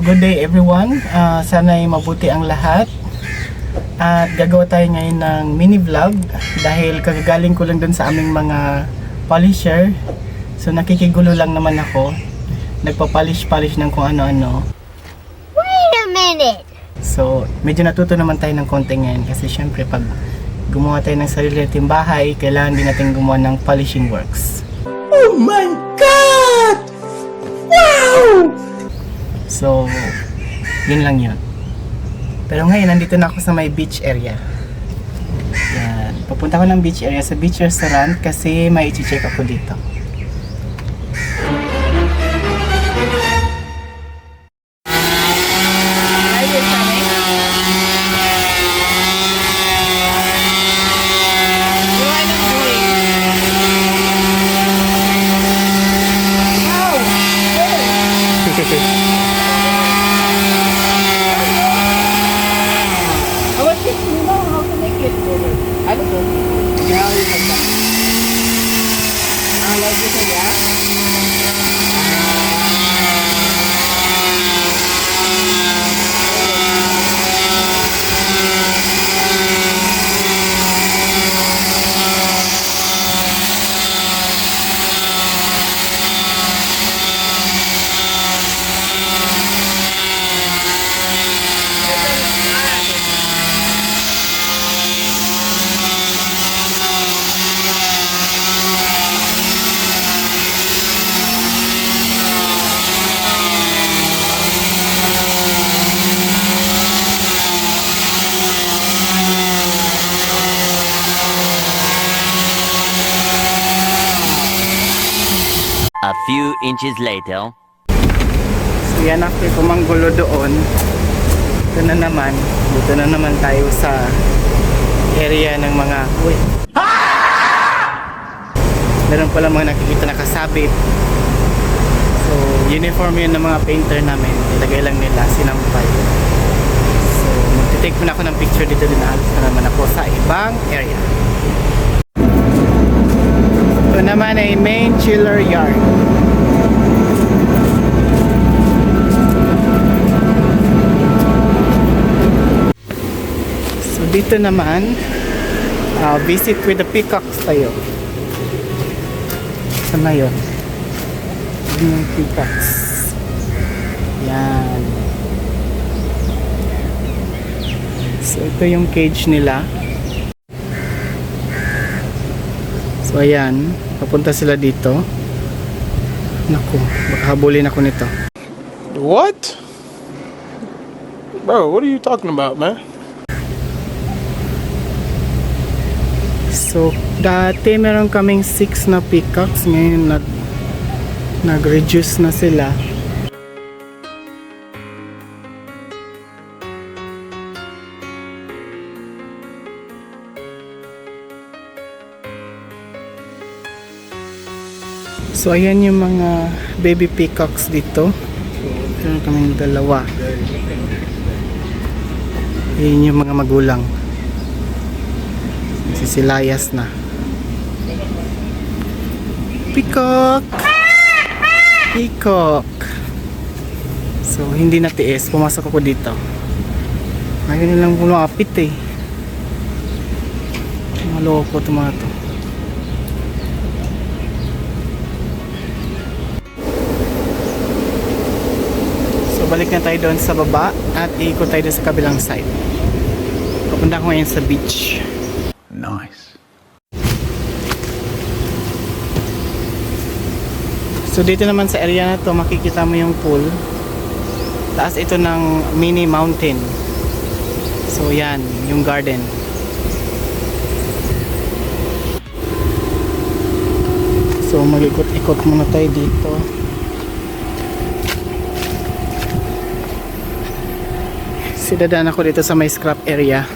good day everyone. Sana'y mabuti ang lahat. At gagawa tayo ngayon ng mini vlog dahil kagagaling ko lang dun sa aming mga polisher. So nakikigulo lang naman ako. Nagpa-polish ng kung ano-ano. Wait a minute! So medyo natuto naman tayo ng konti ngayon kasi syempre pag gumawa tayo ng sarili nating bahay, kailangan din natin gumawa ng polishing works. Oh my God! Wow! So, yun lang yun. Pero ngayon, nandito na ako sa may beach area. Yan. Papunta ko ng beach area sa beach restaurant kasi may i-check ako dito. A few inches later. So yan, after kumanggulo doon, dito na naman tayo sa area ng mga meron pala mga nakikita nakasabit. So uniform yun ng mga painter namin, ilagay lang nila, sinampay. So magtitake muna ako ng picture dito, din alis na naman ako sa ibang area. Ito naman ay main chiller yard. So dito naman, visit with the peacocks tayo. Saan na yun? Yung peacocks. Yan. So ito yung cage nila. So ayan, papunta sila dito. Naku, baka habulin ako nito. What? Bro, what are you talking about, man? So dati meron kaming 6 na peacocks, ngayon nag-reduce na sila. So ayan yung mga baby peacocks dito. Meron kaming dalawa. Ayan yung mga magulang. Sisilayas na. Peacock! Peacock! So hindi natiis, pumasok ako dito. Ayaw nilang lumapit eh. Maloko ito mga to. Balik na tayo doon sa baba at iikot tayo doon sa kabilang side. Papunta ko ngayon sa beach. Nice. So dito naman sa area na to makikita mo yung pool. Taas ito ng mini mountain. So yan, yung garden. So mag-ikot-ikot muna tayo dito. Dadaan ako dito sa may scrap area.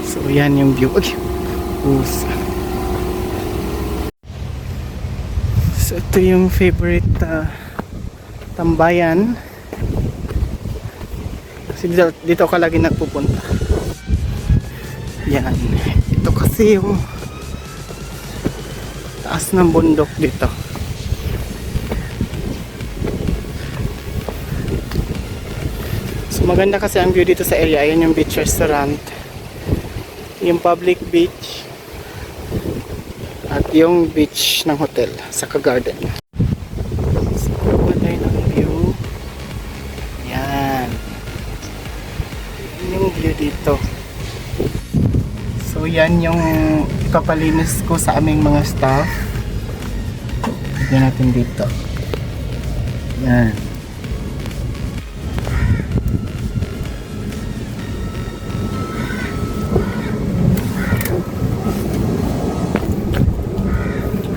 So yan yung view. So ito yung favorite tambayan. Kasi dito ka lagi nagpupunta. Yan. Ito kasi yung taas ng bundok dito. So maganda kasi ang view dito sa area. Ayan yung beach restaurant, yung public beach, at yung beach ng hotel sa Ka-Garden. So kuha tayo ng view. Yan. Yan yung view dito. So yan yung ipapalinis ko sa aming mga staff. Tignan natin dito. Yan.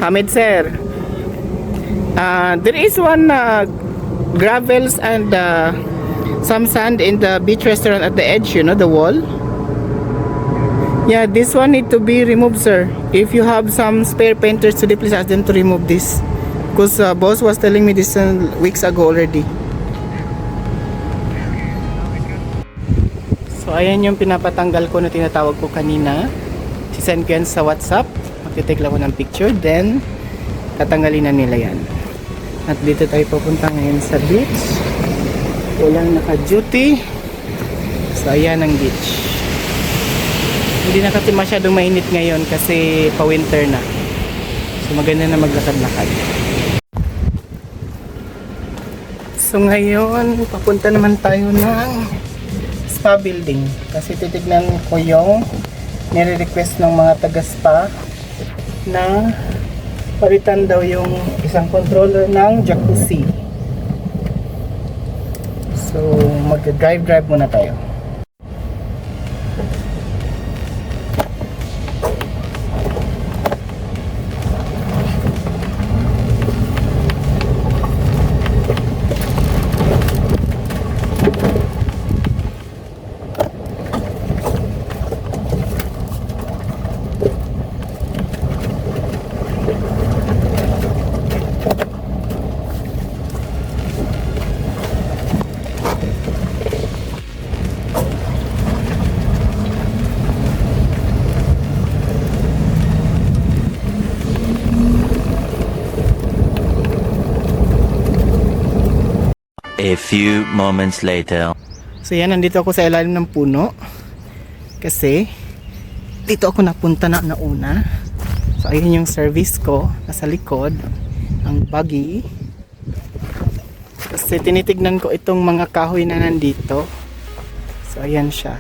Hamid sir, there is one gravels and some sand in the beach restaurant at the edge, you know, the wall. Yeah, this one need to be removed, sir. If you have some spare painters today, please ask them to remove this. Because boss was telling me this weeks ago already. So ayan yung pinapatanggal ko na tinatawag ko kanina. Si-send ko yan sa WhatsApp. Magtitake lang ko ng picture, then tatanggalin na nila yan. At dito tayo papunta ngayon sa beach. Walang naka-duty. So ayan ang beach. Hindi na kasi masyadong mainit ngayon kasi pa-winter na. So maganda na maglakad-lakad. So ngayon, papunta naman tayo ng spa building. Kasi titignan ko yung nire-request ng mga taga-spa na palitan daw yung isang controller ng jacuzzi. So mag-drive muna tayo. A few moments later. So yan, nandito ako sa ilalim ng puno. Kasi dito ako napunta na una. So ayun yung service ko nasa likod, ang buggy. Kasi tinitignan ko itong mga kahoy na nandito. So ayan siya.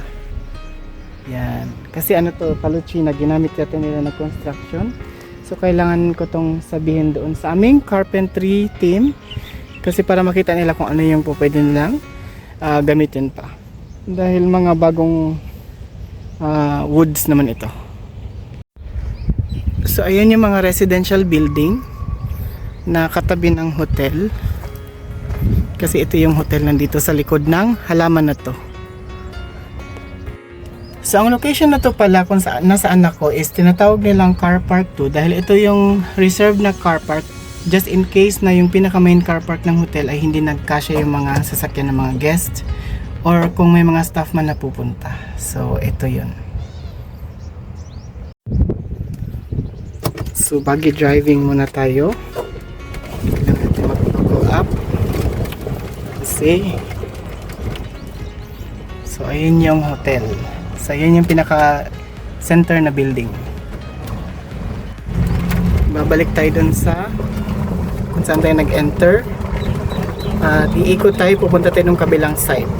Yan. Kasi ano to, kaluchi na ginamit yata nila na construction. So kailangan ko tong sabihin doon sa aming carpentry team. Kasi para makita nila kung ano yung pwede nilang gamitin pa. Dahil mga bagong woods naman ito. So ayan yung mga residential building na katabi ng hotel. Kasi ito yung hotel nandito sa likod ng halaman na to. So ang location na to pala kung nasaan ako is tinatawag nilang car park 2 dahil ito yung reserved na car park. Just in case na yung pinaka main car park ng hotel ay hindi nagkasya yung mga sasakyan ng mga guests or kung may mga staff man na pupunta. So ito yun. So buggy driving muna tayo. Kailangan natin mag-go up. Kasi so ayun yung hotel. So ayun yung pinaka center na building. Babalik tayo dun sa kung saan tayo nag-enter at iikot tayo, pupunta tayo ng kabilang side.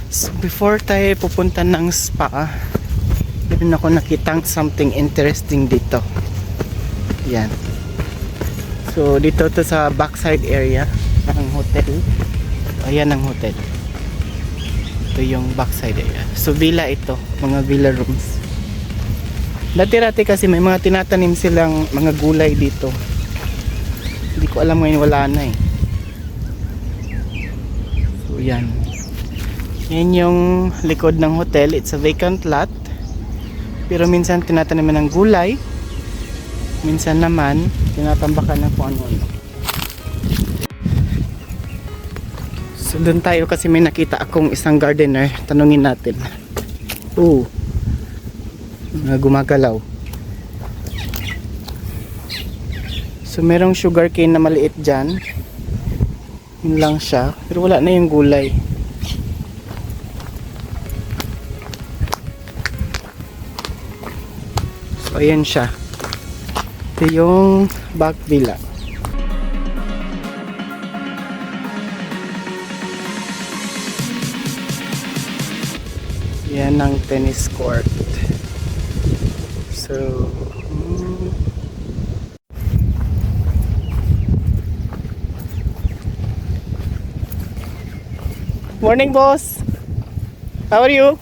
So before tayo pupunta ng spa, meron ako nakitang something interesting dito. Yan. So dito to sa backside area ng hotel. Ayan ang hotel. ito yung backside area. So villa ito, mga villa rooms. Dati-dati kasi may mga tinatanim silang mga gulay dito. Hindi ko alam ngayon, wala na eh. So yan. Yan yung likod ng hotel. It's a vacant lot. Pero minsan tinataniman ng gulay. Minsan naman tinatambakan ng kung ano-ano. So doon tayo kasi may nakita akong isang gardener. Tanungin natin. Gumagalaw. So merong sugarcane na maliit dyan. Yun lang siya. Pero wala na yung gulay. So ayan siya. Ito yung back villa. Yan ang tennis court. So morning, boss. How are you?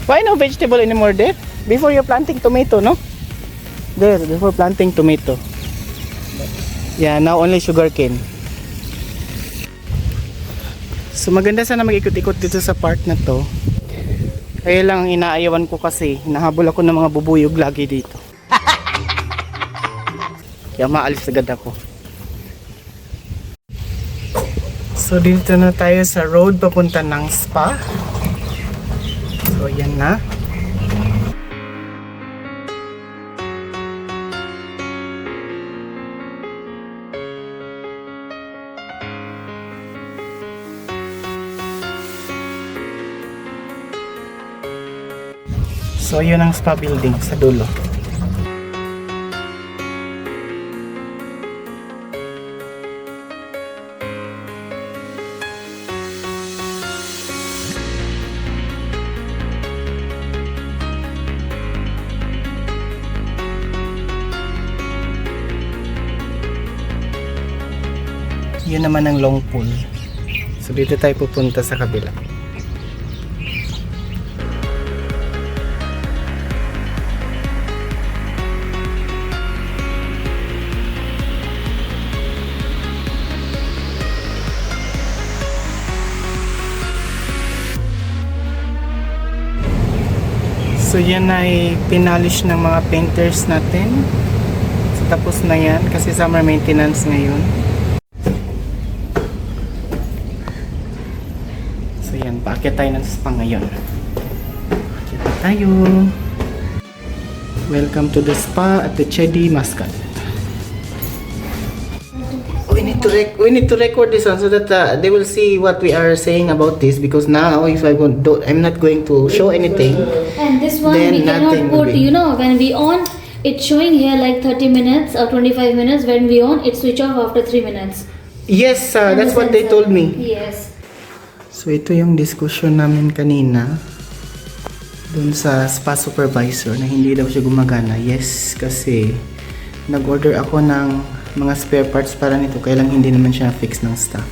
Why no vegetable anymore there? Before you're planting tomato, no? There, before planting tomato. Yeah, now only sugarcane. So maganda sana mag-ikot-ikot dito sa park na to. Kaya lang inaayawan ko kasi nahabol ako ng mga bubuyog lagi dito. Kaya maalis agad ako. So dito na tayo sa road papunta ng spa. So yan na. So yun ang spa building sa dulo. Yun naman ang long pool. So dito tayo pupunta sa kabila. So yan ay pinalish ng mga painters natin. So tapos na yan kasi summer maintenance ngayon. So yan, paakyat tayo ng spa ngayon. Paakyat na tayo. Welcome to the spa at the Chedi Muscat. We need to record this one so that they will see what we are saying about this, because now if I'm not going to show anything. And this one Then we cannot nothing will put, be. you know, when we on, it's showing here like 30 minutes or 25 minutes. When we on, it switch off after 3 minutes. Yes, that's what they told me. Yes. So ito yung discussion namin kanina dun sa spa supervisor na hindi daw siya gumagana. Yes, kasi nag-order ako ng mga spare parts para nito, kaya lang hindi naman siya fix ng staff.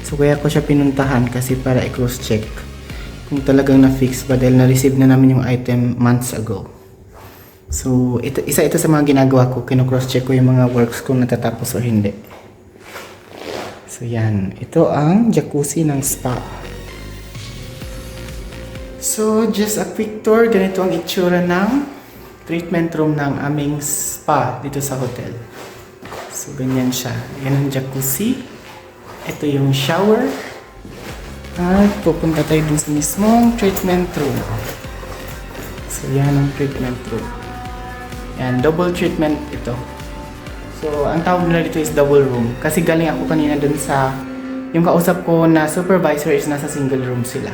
So kaya ko siya pinuntahan kasi para i-cross check kung talagang na-fix ba, dahil na-receive na namin yung item months ago. So isa ito sa mga ginagawa ko, kino-cross check ko yung mga works kung natatapos o hindi. So yan, ito ang jacuzzi ng spa. So just a quick tour, ganito ang itsura ng treatment room ng aming spa dito sa hotel. So ganyan siya, yan ang jacuzzi. Ito yung shower. At pupunta tayo dun sa mismong treatment room. So yan ang treatment room. Yan, double treatment ito. So ang tawag nila dito is double room. Kasi galing ako kanina dun sa, yung kausap ko na supervisor is nasa single room sila.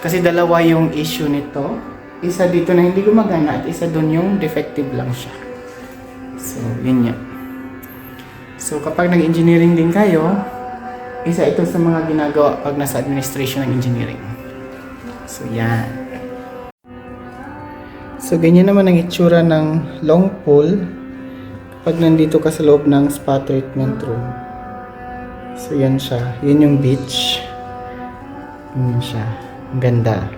Kasi dalawa yung issue nito. Isa dito na hindi gumagana at isa dun yung defective lang siya. So yun yan. So kapag nag-engineering din kayo, isa ito sa mga ginagawa pag nasa administration ng engineering. So yan. So ganyan naman ang itsura ng long pool. pag nandito ka sa loob ng spa treatment room. So yan siya. Yun yung beach. Yun siya. Ang ganda.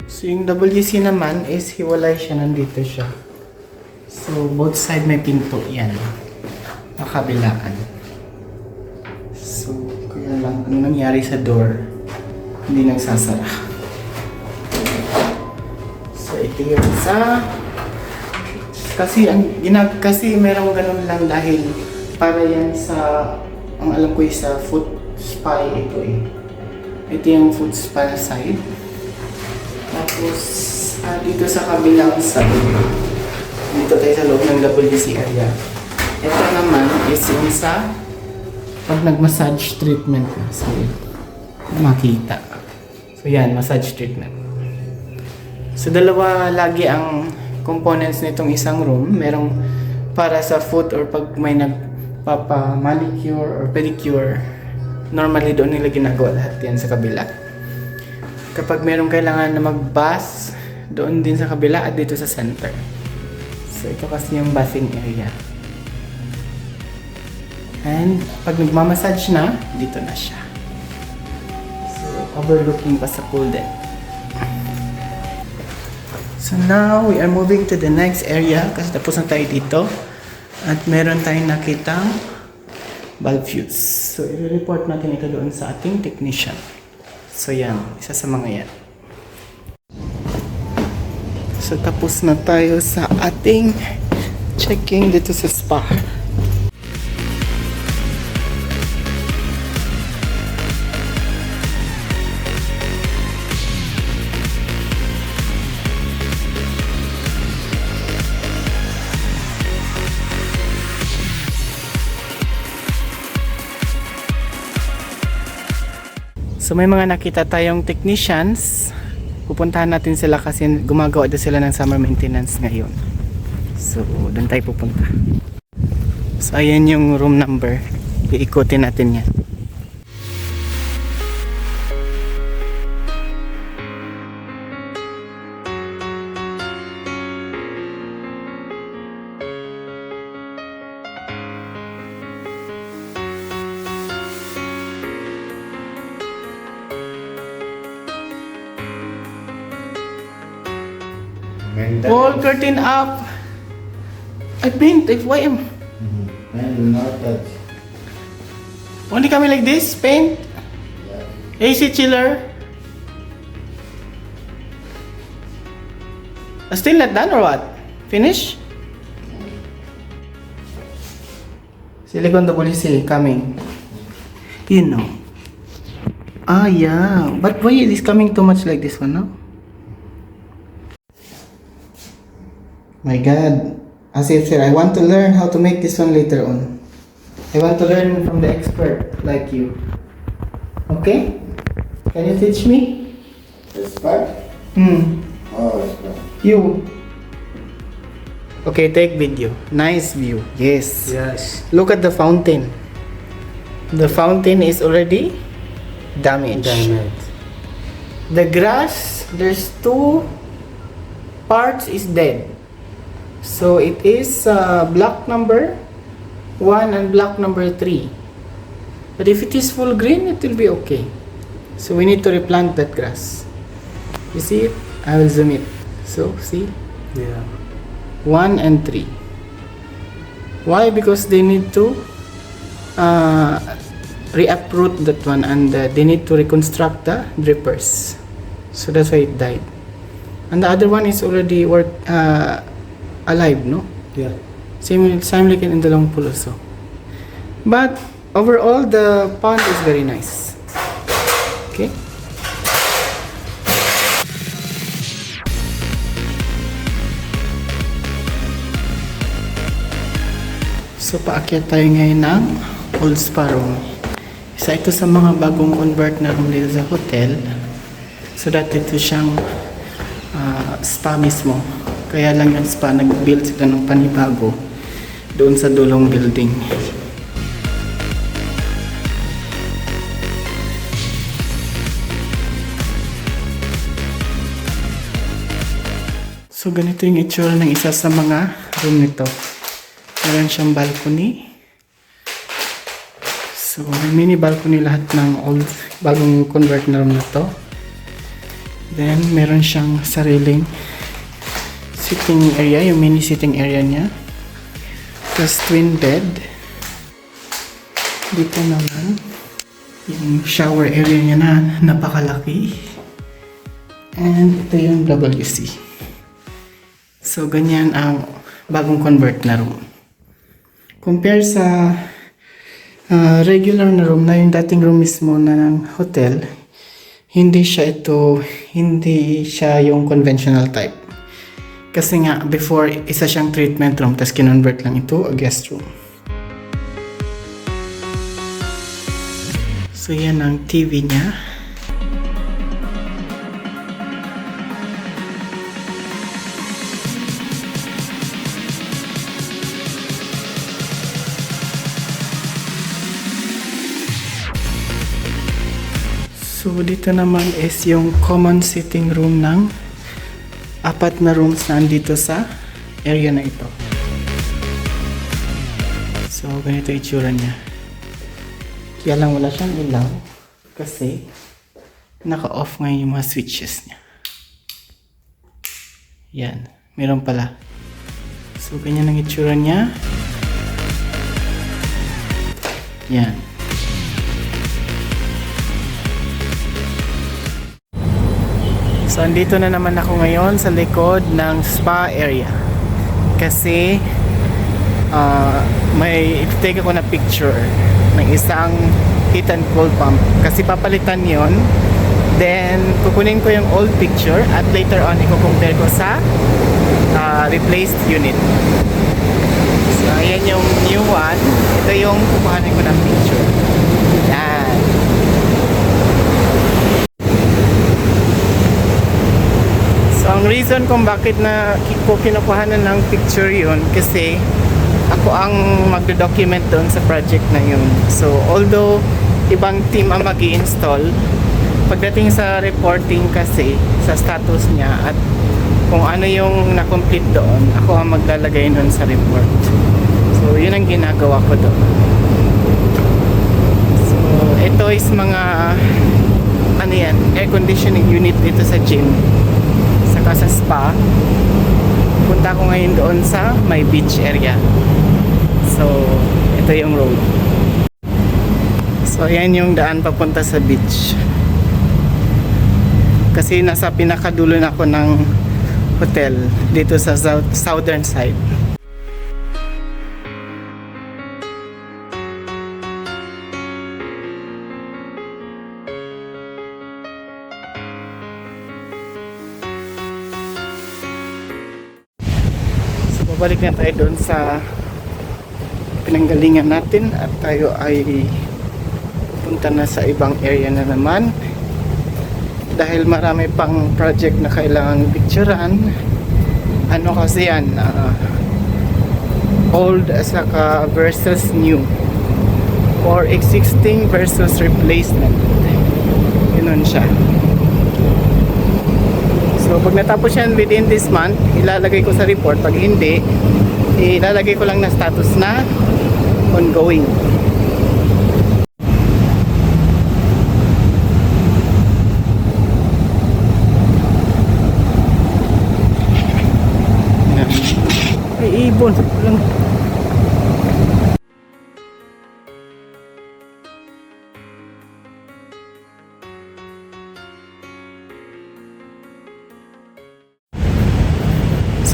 So yung WC naman is hiwalay siya. Nandito siya. So both side may pinto. Yan. Makabilaan. So kaya lang ano nangyari sa door. Hindi nagsasara. So ito yung isa. Kasi merong ganun lang dahil para yan sa ang alam ko sa foot spa ito eh. Ito yung foot spa na side. Tapos dito sa kabilang side. Dito tayo sa loob ng WC area. Ito naman is yung sa pag nag-massage treatment na. So makita. So yan, massage treatment. So dalawa lagi ang components nitong isang room. Merong para sa foot or pag may nagpapa-manicure or pedicure. Normally doon nila ginagawa lahat yan sa kabila. Kapag merong kailangan na mag-bath, doon din sa kabila at dito sa center. So ito kasi yung bathing area. And pag nagmamassage na, dito na siya. Overlooking pa sa pool din. So now, we are moving to the next area kasi tapos na tayo dito. At meron tayong nakitang valve fuse. So, i-report natin ito doon sa ating technician. So, yan. Isa sa mga yan. So, tapos na tayo sa ating checking dito sa spa. So may mga nakita tayong technicians. Pupuntahan natin sila kasi gumagawa din sila ng summer maintenance ngayon. So doon tayo pupunta. So ayan yung room number. Iikutin natin yan. Wall curtain up. I paint. Why am? Only coming like this. Paint. AC chiller. Still not done or what? Finish? Silicone WC coming. You know. Ah yeah. But why is this coming too much like this one now? My God, as if said, I want to learn how to make this one later on. I want to learn from the expert like you. Okay? Can you teach me? This part? Oh, it's good. You. Okay, take video. Nice view. Yes. Yes. Look at the fountain. The fountain is already damaged. The grass, there's 2 parts is dead. So it is block number 1 and block number 3. But if it is full green, it will be okay. So we need to replant that grass. You see it? I will zoom it. So see? Yeah. 1 and 3. Why? Because they need to re-uproot that one and they need to reconstruct the drippers. So that's why it died. And the other one is already alive, no? Yeah. Same like in the long pool also. But overall, the pond is very nice. Okay. So paakyat tayo ngayon ng Old Spa Room. Isa ito sa mga bagong convert na room dito sa hotel. So dati ito siyang spa mismo. Kaya lang yung spa, nag-build sila ng panibago doon sa dulong building. So ganito yung itsura ng isa sa mga room nito. Meron siyang balcony. So may mini balcony lahat ng old bagong convert na room na to. Then meron siyang sariling sitting area, yung mini sitting area niya. Plus twin bed. Dito naman yung shower area niya na napakalaki. And ito yung WC. So ganyan ang bagong convert na room. Compare sa regular na room na yung dating room mismo na ng hotel, hindi siya yung conventional type. Kasi nga, before, isa siyang treatment room, tapos kinonvert lang ito a guest room. So yan ang TV niya. So dito naman is yung common sitting room ng apat na rooms na andito sa area na ito. So ganito yung itsura niya. Kaya lang wala siyang ilaw kasi naka-off ngayon yung mga switches niya. Yan, meron pala. So ganyan ang itsura niya. Yan. So, andito na naman ako ngayon sa likod ng spa area. Kasi, may take ako na picture ng isang heat and cold pump. Kasi papalitan yon. Then, kukunin ko yung old picture at later on, i-compare ko sa replaced unit. So, ayan yung new one. Ito yung kukuhanin ko ng picture. Yan. So, ang reason kung bakit na ko kinukuhanan ng picture yun kasi ako ang magdo-document doon sa project na yun. So, although ibang team ang mag-i-install, pagdating sa reporting kasi sa status niya at kung ano yung na-complete doon, ako ang maglalagay doon sa report. So, yun ang ginagawa ko doon. So, ito is mga air conditioning unit dito sa gym. Sa spa. Punta ko ngayon doon sa may beach area. So, ito yung road. So, ayan yung daan papunta sa beach. Kasi nasa pinakadulo na ako ng hotel dito sa southern side. Balik na tayo doon sa pinanggalingan natin at tayo ay pupunta na sa ibang area na naman dahil marami pang project na kailangan picturean. Ano kasi yan, old saka versus new or existing versus replacement. Yun siya. So, pag natapos yan within this month, ilalagay ko sa report. Pag hindi, ilalagay ko lang na status na ongoing. Yan. Ay, ibon. Lang.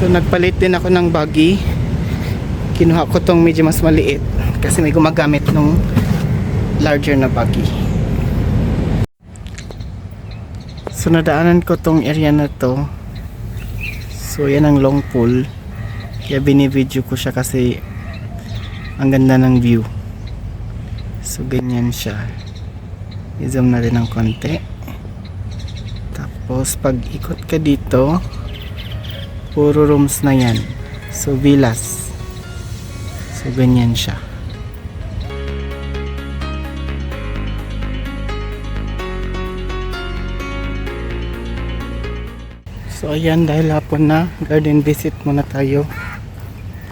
So nagpalit din ako ng buggy. Kinuha ko tong medyo mas maliit kasi may gumagamit nung larger na buggy. So nadaanan ko tong area na to. So yan ang long pool. Kaya binivideo ko siya kasi ang ganda ng view. So ganyan siya. I-zoom natin ng konti. Tapos pag ikot ka dito, puro rooms na yan. So villas. So ganyan siya. So ayan, dahil hapon na, garden visit muna tayo.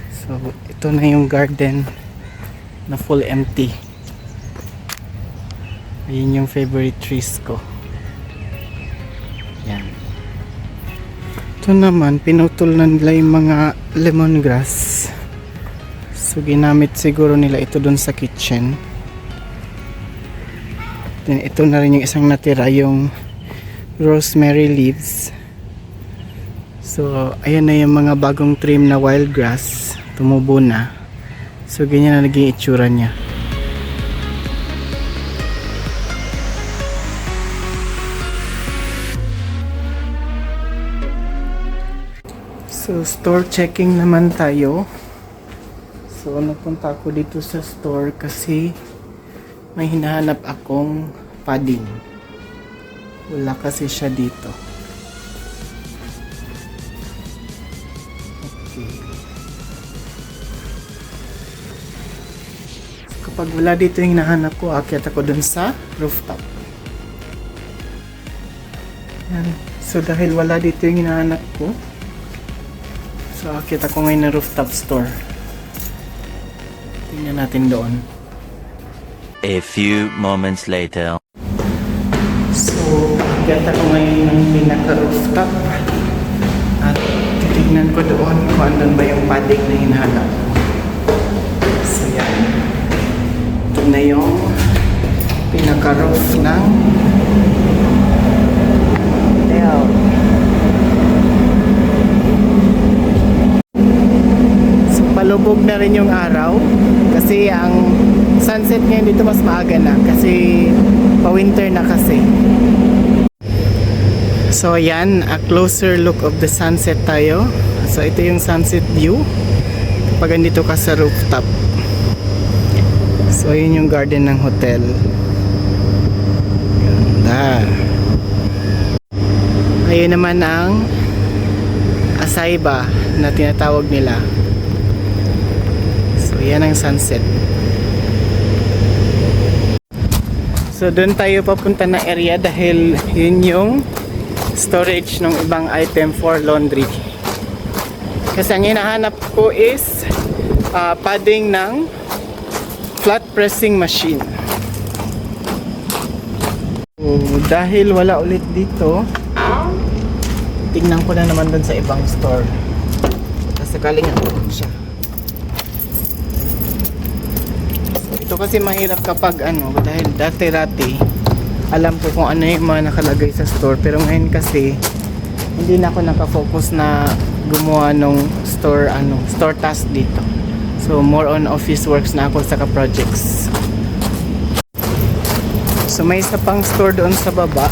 So ito na yung garden na full empty. Ayun yung favorite trees ko. Yan. Ito naman, pinutol na nila yung mga lemongrass. So ginamit siguro nila ito dun sa kitchen. Then ito na rin yung isang natira, yung rosemary leaves. So ayan na yung mga bagong trim na wild grass. Tumubo na. So ganyan na naging itsura niya. So store checking naman tayo. So napunta ako dito sa store kasi may hinahanap akong padding. Wala kasi siya dito. Okay. So kapag wala dito yung hinahanap ko, akyat ako dun sa rooftop. Yan. So dahil wala dito yung hinahanap ko, so akyat ako ngayon na rooftop store. Tingnan natin doon. A few moments later. So, akyat ako ngayon ng pinaka-rooftop at titignan ko doon kung andun ba yung padding na hinahanap ko. So, yan. Ito na yung pinaka-roof ng hotel. So, palubog na rin yung araw kasi ang sunset ngayon dito mas maaga na kasi pa-winter na kasi. So ayan, a closer look of the sunset tayo. So ito yung sunset view kapag andito ka sa rooftop. So ayun yung garden ng hotel. Ganda. Ayun naman ang Asaiba na tinatawag nila. So yan ang sunset. So doon tayo papunta na area dahil yun yung storage ng ibang item for laundry. Kasi ang hinahanap ko is padding ng flat pressing machine. So dahil wala ulit dito, tingnan ko na naman doon sa ibang store. Kasi sakaling doon siya. Ito kasi mahirap kapag dahil dati alam ko kung ano yung mga nakalagay sa store, pero ngayon kasi hindi na ako nakafocus na gumawa ng store task dito. So more on office works na ako saka projects. So may isa pang store doon sa baba,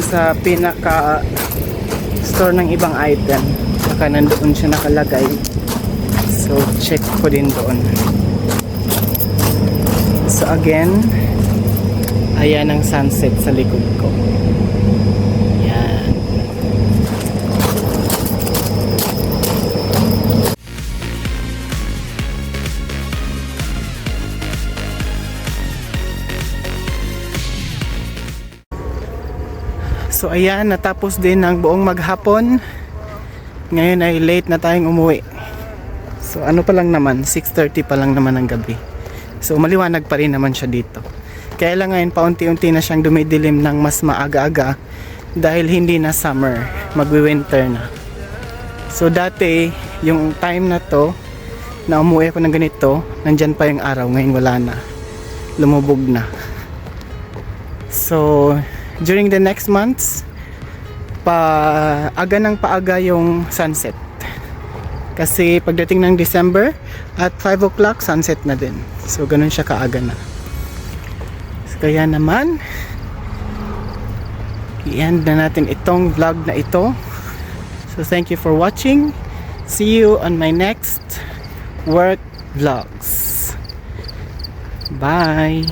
sa pinaka store ng ibang item, saka nandoon siya nakalagay. So check ko din doon. So again, ayan ang sunset sa likod ko. Yan. So ayan, natapos din ang buong maghapon. Ngayon ay late na tayong umuwi. So ano pa lang naman, 6:30 pa lang naman ng gabi. So maliwanag pa rin naman siya dito. Kaya lang ngayon paunti-unti na siyang dumidilim ng mas maaga-aga dahil hindi na summer, magwi-winter na. So dati, yung time na to na umuwi ako ng ganito, nandyan pa yung araw, ngayon wala na. Lumubog na. So during the next months, paaga ng paaga yung sunset. Kasi pagdating ng December at 5 o'clock sunset na din. So ganun siya kaaga na. So, kaya naman i-end na natin itong vlog na ito. So thank you for watching. See you on my next work vlogs. Bye.